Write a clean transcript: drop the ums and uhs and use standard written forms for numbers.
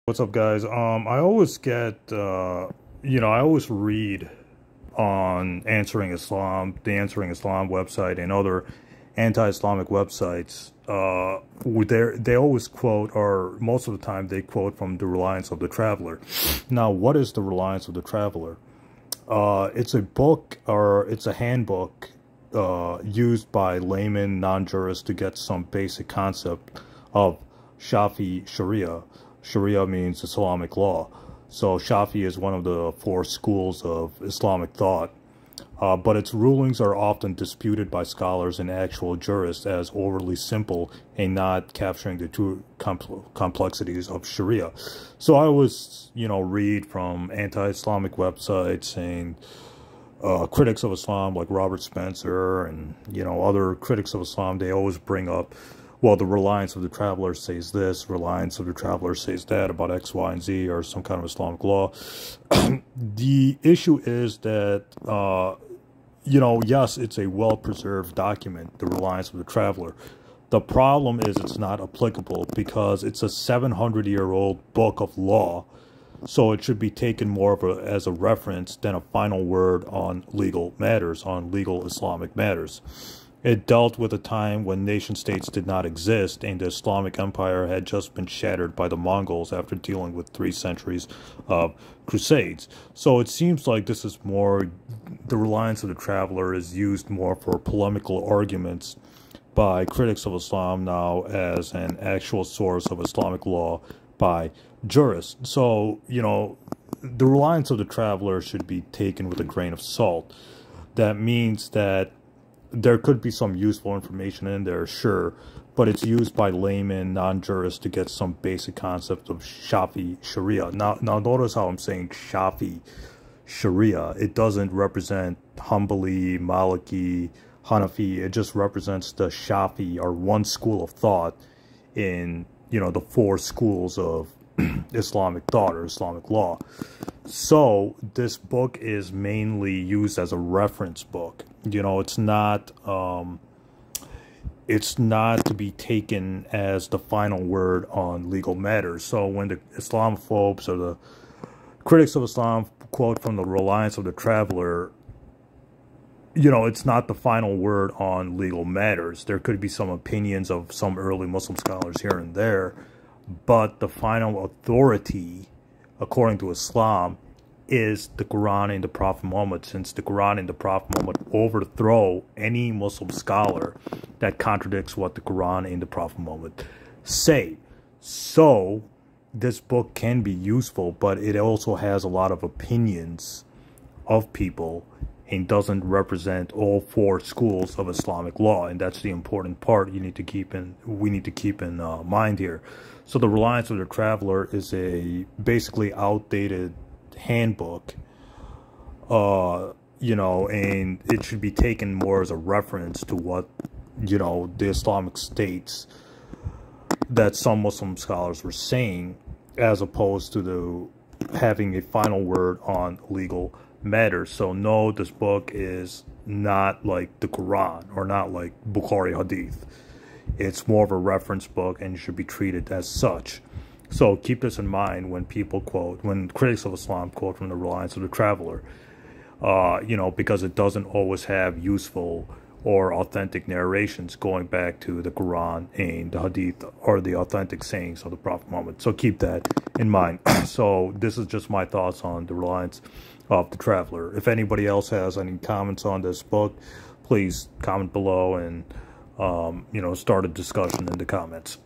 What's up, guys? I always get, I always read on Answering Islam, the Answering Islam website, and other anti-Islamic websites. They always quote, or most of the time, they quote from the Reliance of the Traveler. Now, what is the Reliance of the Traveler? It's a book, or it's a handbook used by laymen, non-jurists to get some basic concept of Shafi Sharia. Sharia means Islamic law. So Shafi is one of the four schools of Islamic thought. But its rulings are often disputed by scholars and actual jurists as overly simple and not capturing the true complexities of Sharia. So I always, read from anti-Islamic websites and critics of Islam like Robert Spencer and, other critics of Islam. They always bring up, well, the Reliance of the Traveler says this, Reliance of the Traveler says that about X, Y, and Z, or some kind of Islamic law. The issue is that, yes, it's a well-preserved document, the Reliance of the Traveler. The problem is it's not applicable because it's a 700-year-old book of law, so it should be taken more as a reference than a final word on legal matters, on legal Islamic matters. It dealt with a time when nation-states did not exist and the Islamic Empire had just been shattered by the Mongols after dealing with 3 centuries of crusades. So it seems like this is more, the Reliance of the Traveler is used more for polemical arguments by critics of Islam now as an actual source of Islamic law by jurists. So, the Reliance of the Traveler should be taken with a grain of salt. That means that there could be some useful information in there, sure, but it's used by laymen, non-jurists to get some basic concept of Shafi Sharia. Now notice how I'm saying Shafi Sharia. It doesn't represent Hanbali, Maliki, Hanafi. It just represents the Shafi, or one school of thought in, the 4 schools of Islamic thought or Islamic law. So this book is mainly used as a reference book. It's not to be taken as the final word on legal matters. So when the Islamophobes or the critics of Islam quote from the Reliance of the Traveler, it's not the final word on legal matters. There could be some opinions of some early Muslim scholars here and there, but the final authority, according to Islam, is the Quran and the Prophet Muhammad, since the Quran and the Prophet Muhammad overthrow any Muslim scholar that contradicts what the Quran and the Prophet Muhammad say. So this book can be useful, but it also has a lot of opinions of people and doesn't represent all 4 schools of Islamic law, and that's the important part we need to keep in mind here. So the Reliance of the Traveler is a basically outdated handbook, and it should be taken more as a reference to what, the Islamic states that some Muslim scholars were saying, as opposed to having a final word on legal matters. So no, this book is not like the Quran or not like Bukhari Hadith. It's more of a reference book and should be treated as such. So keep this in mind when when critics of Islam quote from the Reliance of the Traveler, because it doesn't always have useful or authentic narrations going back to the Quran and the Hadith or the authentic sayings of the Prophet Muhammad. So keep that in mind. So this is just my thoughts on the Reliance of the Traveler. If anybody else has any comments on this book, please comment below and, start a discussion in the comments.